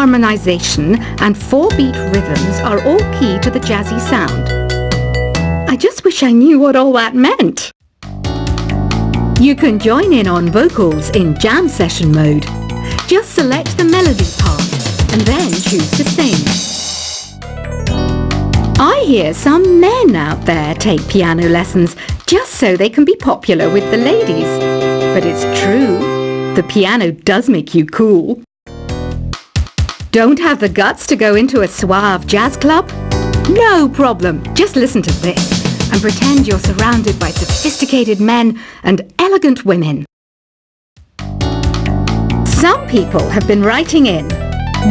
harmonization and 4-beat rhythms are all key to the jazzy sound. I just wish I knew what all that meant. You can join in on vocals in jam session mode. Just select the melody part and then choose to sing. I hear some men out there take piano lessons just so they can be popular with the ladies. But it's true, the piano does make you cool. Don't have the guts to go into a suave jazz club? No problem, just listen to this and pretend you're surrounded by sophisticated men and elegant women. Some people have been writing in,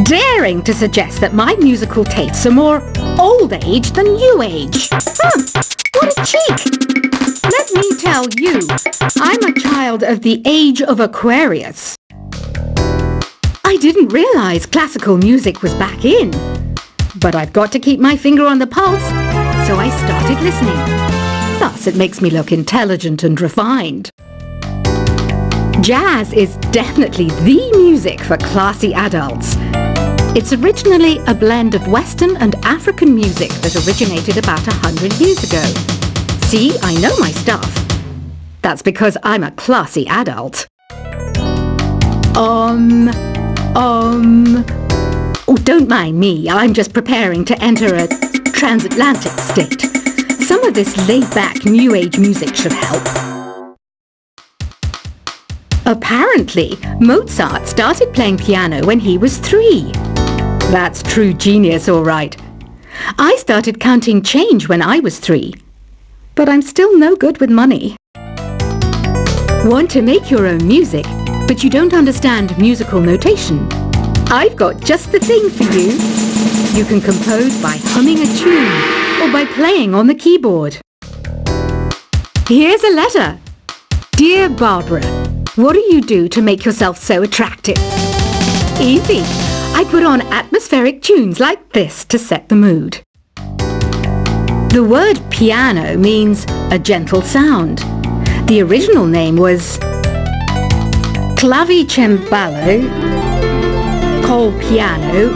daring to suggest that my musical tastes are more old age than new age. What a cheek! Let me tell you, I'm a child of the age of Aquarius. I didn't realize classical music was back in, but I've got to keep my finger on the pulse, so I started listening. Thus, it makes me look intelligent and refined. Jazz is definitely the music for classy adults. It's originally a blend of Western and African music that originated about 100 years ago. See, I know my stuff. That's because I'm a classy adult. Oh, don't mind me. I'm just preparing to enter a transatlantic state. Some of this laid-back New Age music should help. Apparently, Mozart started playing piano when he was 3. That's true genius, all right. I started counting change when I was 3. But I'm still no good with money. Want to make your own music, but you don't understand musical notation? I've got just the thing for you. You can compose by humming a tune or by playing on the keyboard. Here's a letter. Dear Barbara, what do you do to make yourself so attractive? Easy. I put on atmospheric tunes like this to set the mood. The word piano means a gentle sound. The original name was clavicembalo col piano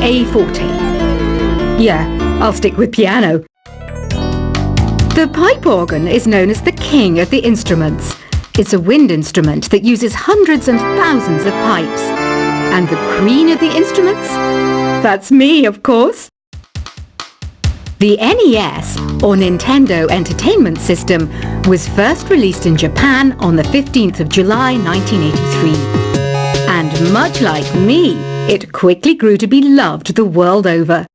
a forte. Yeah, I'll stick with piano. The pipe organ is known as the king of the instruments. It's a wind instrument that uses hundreds and thousands of pipes. And the queen of the instruments? That's me, of course. The NES, or Nintendo Entertainment System, was first released in Japan on the 15th of July 1983. And much like me, it quickly grew to be loved the world over.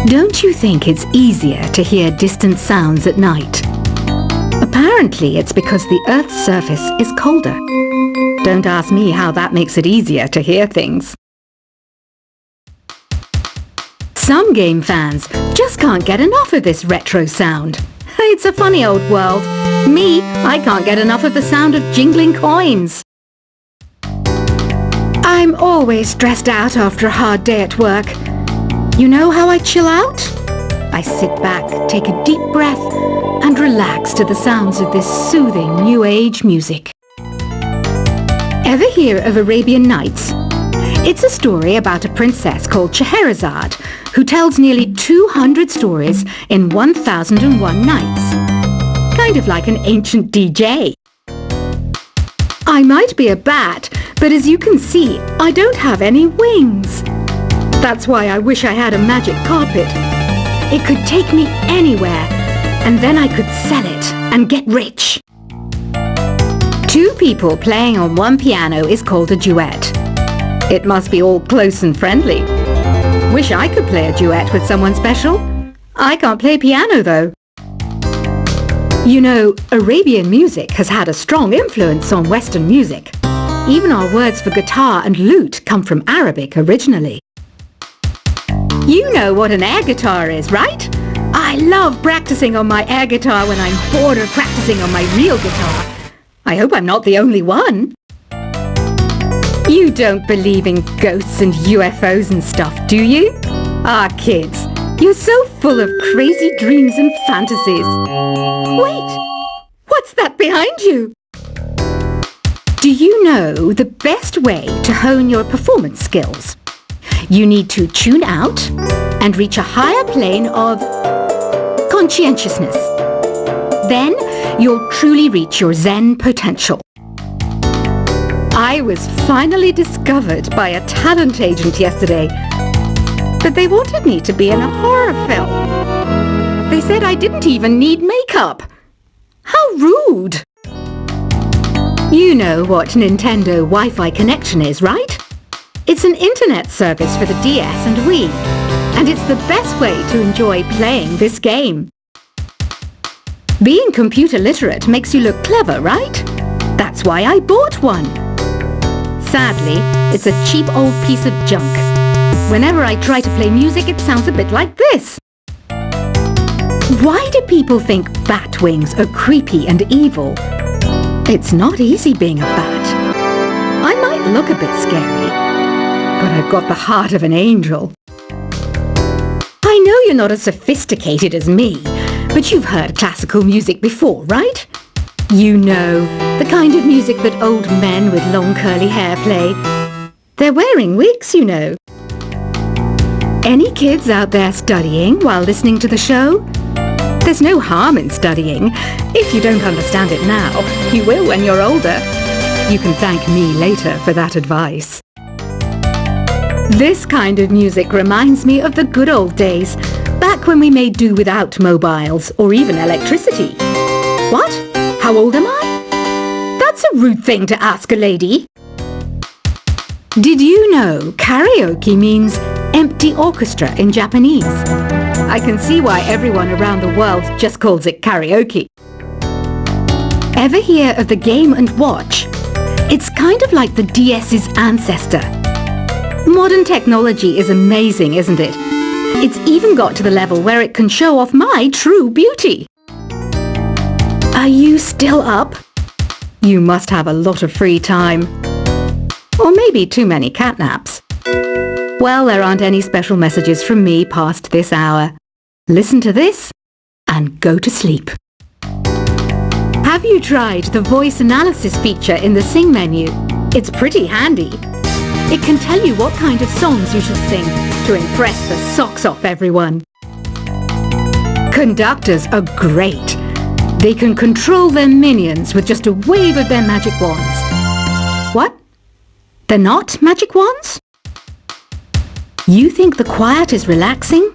Don't you think it's easier to hear distant sounds at night? Apparently, it's because the Earth's surface is colder. Don't ask me how that makes it easier to hear things. Some game fans just can't get enough of this retro sound. It's a funny old world. Me, I can't get enough of the sound of jingling coins. I'm always stressed out after a hard day at work. You know how I chill out? I sit back, take a deep breath, and relax to the sounds of this soothing New Age music. Ever hear of Arabian Nights? It's a story about a princess called Scheherazade who tells nearly 200 stories in 1001 nights. Kind of like an ancient DJ. I might be a bat, but as you can see, I don't have any wings. That's why I wish I had a magic carpet. It could take me anywhere, and then I could sell it and get rich. 2 people playing on one piano is called a duet. It must be all close and friendly. Wish I could play a duet with someone special. I can't play piano though. You know, Arabian music has had a strong influence on Western music. Even our words for guitar and lute come from Arabic originally. You know what an air guitar is, right? I love practicing on my air guitar when I'm bored of practicing on my real guitar. I hope I'm not the only one. You don't believe in ghosts and UFOs and stuff, do you? Ah, kids, you're so full of crazy dreams and fantasies. Wait, what's that behind you? Do you know the best way to hone your performance skills? You need to tune out and reach a higher plane of conscientiousness. Then you'll truly reach your Zen potential. I was finally discovered by a talent agent yesterday, but they wanted me to be in a horror film. They said I didn't even need makeup. How rude! You know what Nintendo Wi-Fi connection is, right? It's an internet service for the DS and Wii, and it's the best way to enjoy playing this game. Being computer literate makes you look clever, right? That's why I bought one. Sadly, it's a cheap old piece of junk. Whenever I try to play music, it sounds a bit like this. Why do people think bat wings are creepy and evil? It's not easy being a bat. I might look a bit scary, but I've got the heart of an angel. I know you're not as sophisticated as me, but you've heard classical music before, right? You know, the kind of music that old men with long curly hair play. They're wearing wigs, you know. Any kids out there studying while listening to the show? There's no harm in studying. If you don't understand it now, you will when you're older. You can thank me later for that advice. This kind of music reminds me of the good old days, back when we made do without mobiles or even electricity. What? How old am I? That's a rude thing to ask a lady. Did you know karaoke means empty orchestra in Japanese? I can see why everyone around the world just calls it karaoke. Ever hear of the Game & Watch? It's kind of like the DS's ancestor. Modern technology is amazing, isn't it? It's even got to the level where it can show off my true beauty. Are you still up? You must have a lot of free time. Or maybe too many catnaps. Well, there aren't any special messages from me past this hour. Listen to this and go to sleep. Have you tried the voice analysis feature in the Sing menu? It's pretty handy. It can tell you what kind of songs you should sing to impress the socks off everyone. Conductors are great. They can control their minions with just a wave of their magic wands. What? They're not magic wands? You think the quiet is relaxing?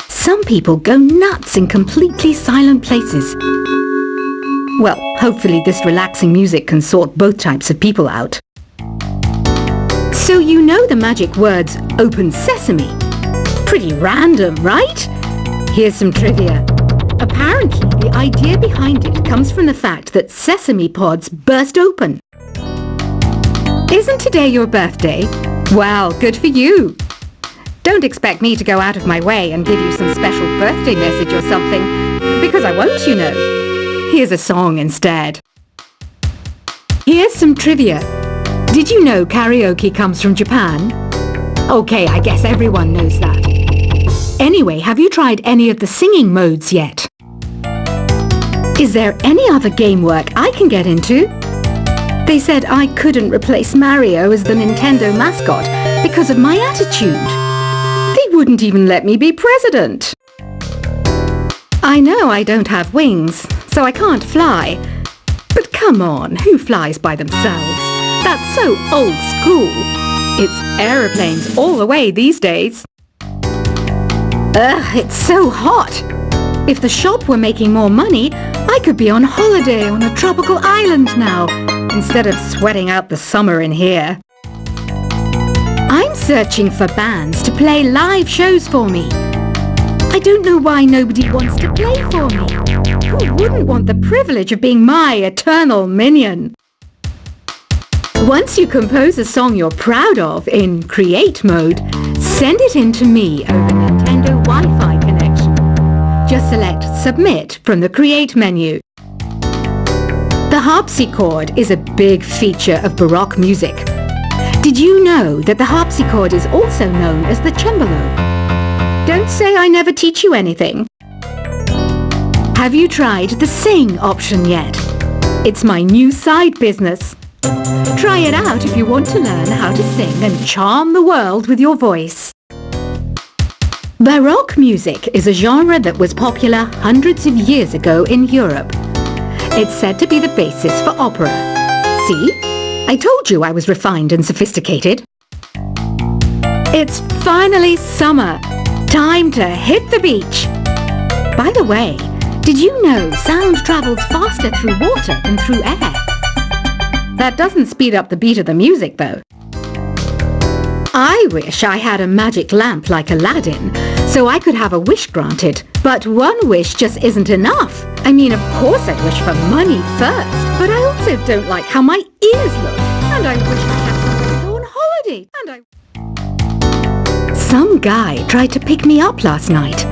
Some people go nuts in completely silent places. Well, hopefully this relaxing music can sort both types of people out. So you know the magic words "Open Sesame"? Pretty random, right? Here's some trivia. Apparently, the idea behind it comes from the fact that sesame pods burst open. Isn't today your birthday? Well, good for you. Don't expect me to go out of my way and give you some special birthday message or something, because I won't, you know. Here's a song instead. Here's some trivia. Did you know karaoke comes from Japan? Okay, I guess everyone knows that. Anyway, have you tried any of the singing modes yet? Is there any other game work I can get into? They said I couldn't replace Mario as the Nintendo mascot because of my attitude. They wouldn't even let me be president. I know I don't have wings, so I can't fly. But come on, who flies by themselves? That's so old school. It's aeroplanes all the way these days. Ugh, it's so hot. If the shop were making more money, I could be on holiday on a tropical island now, instead of sweating out the summer in here. I'm searching for bands to play live shows for me. I don't know why nobody wants to play for me. Who wouldn't want the privilege of being my eternal minion? Once you compose a song you're proud of in Create mode, send it in to me over Nintendo Wi-Fi connection. Just select Submit from the Create menu. The harpsichord is a big feature of Baroque music. Did you know that the harpsichord is also known as the cembalo? Don't say I never teach you anything. Have you tried the Sing option yet? It's my new side business. Try it out if you want to learn how to sing and charm the world with your voice. Baroque music is a genre that was popular hundreds of years ago in Europe. It's said to be the basis for opera. See? I told you I was refined and sophisticated. It's finally summer. Time to hit the beach. By the way, did you know sound travels faster through water than through air? That doesn't speed up the beat of the music, though. I wish I had a magic lamp like Aladdin, so I could have a wish granted. But one wish just isn't enough. I mean, of course I'd wish for money first, but I also don't like how my ears look. And I wish I had somewhere to go on holiday. Some guy tried to pick me up last night.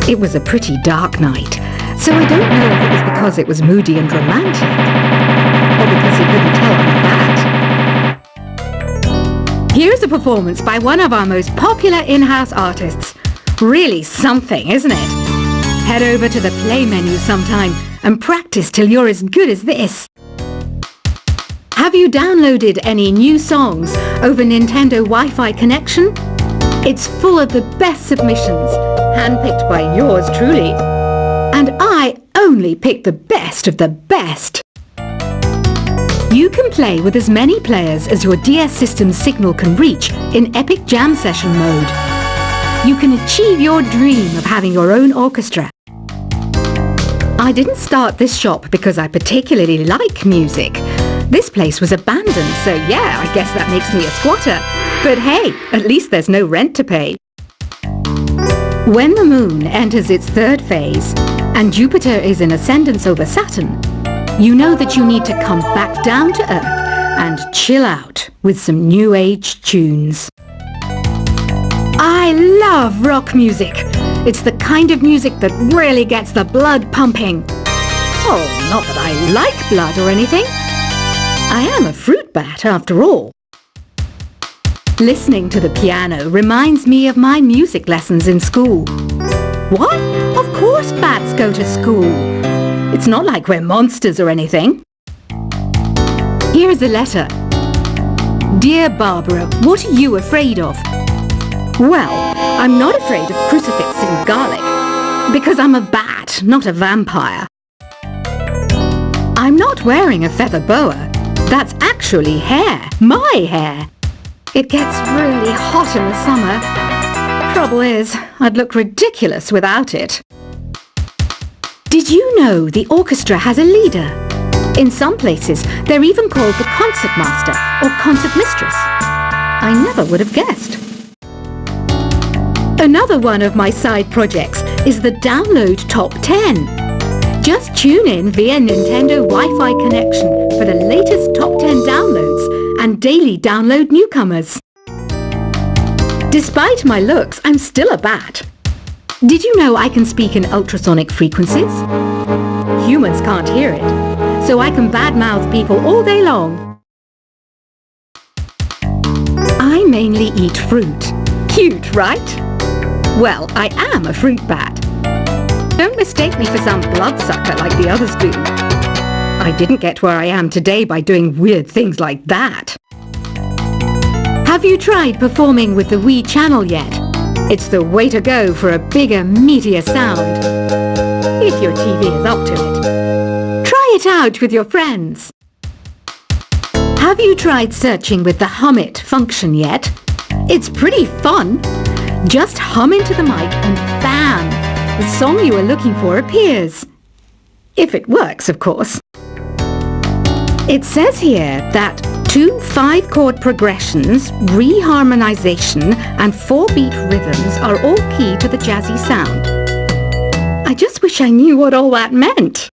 It was a pretty dark night, so I don't know if it was because it was moody and romantic, or because he couldn't tell I'm a bat. Here's a performance by one of our most popular in-house artists. Really something, isn't it? Head over to the play menu sometime and practice till you're as good as this. Have you downloaded any new songs over Nintendo Wi-Fi connection? It's full of the best submissions, handpicked by yours truly. And I only pick the best of the best. You can play with as many players as your DS system's signal can reach in Epic Jam Session mode. You can achieve your dream of having your own orchestra. I didn't start this shop because I particularly like music. This place was abandoned, so yeah, I guess that makes me a squatter. But hey, at least there's no rent to pay. When the moon enters its third phase and Jupiter is in ascendance over Saturn, you know that you need to come back down to Earth and chill out with some new age tunes. I love rock music. It's the kind of music that really gets the blood pumping. Oh, not that I like blood or anything. I am a fruit bat after all. Listening to the piano reminds me of my music lessons in school. What? Of course bats go to school. It's not like we're monsters or anything. Here's a letter. Dear Barbara, what are you afraid of? Well, I'm not afraid of crucifix and garlic, because I'm a bat, not a vampire. I'm not wearing a feather boa. That's actually hair, my hair. It gets really hot in the summer. Trouble is, I'd look ridiculous without it. Did you know the orchestra has a leader? In some places, they're even called the concert master or concert mistress. I never would have guessed. Another one of my side projects is the Download Top 10. Just tune in via Nintendo Wi-Fi connection for the latest Top 10 downloads and daily download newcomers. Despite my looks, I'm still a bat. Did you know I can speak in ultrasonic frequencies? Humans can't hear it, so I can badmouth people all day long. I mainly eat fruit. Cute, right? Well, I am a fruit bat. Don't mistake me for some bloodsucker like the others do. I didn't get where I am today by doing weird things like that. Have you tried performing with the Wii channel yet? It's the way to go for a bigger, meatier sound. If your TV is up to it. Try it out with your friends. Have you tried searching with the Hum It function yet? It's pretty fun. Just hum into the mic and bam! The song you are looking for appears. If it works, of course. It says here that 2 5-chord progressions, reharmonization, and 4-beat rhythms are all key to the jazzy sound. I just wish I knew what all that meant.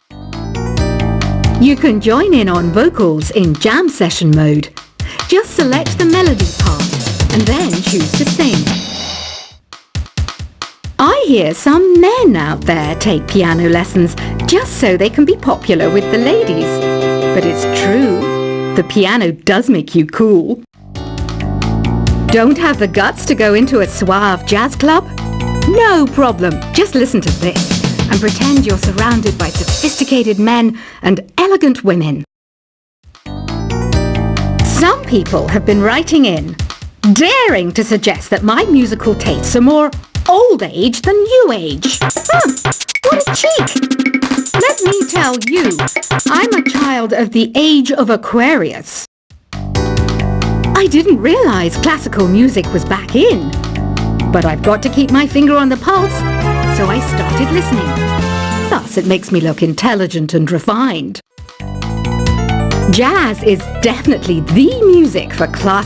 You can join in on vocals in jam session mode. Just select the melody part and then choose to sing. I hear some men out there take piano lessons just so they can be popular with the ladies. But it's true, the piano does make you cool. Don't have the guts to go into a suave jazz club? No problem, just listen to this and pretend you're surrounded by sophisticated men and elegant women. Some people have been writing in, daring to suggest that my musical tastes are more old age than new age. What a cheek! Let me tell you, I'm a child of the age of Aquarius. I didn't realize classical music was back in, but I've got to keep my finger on the pulse, so I started listening. Thus, it makes me look intelligent and refined. Jazz is definitely the music for class.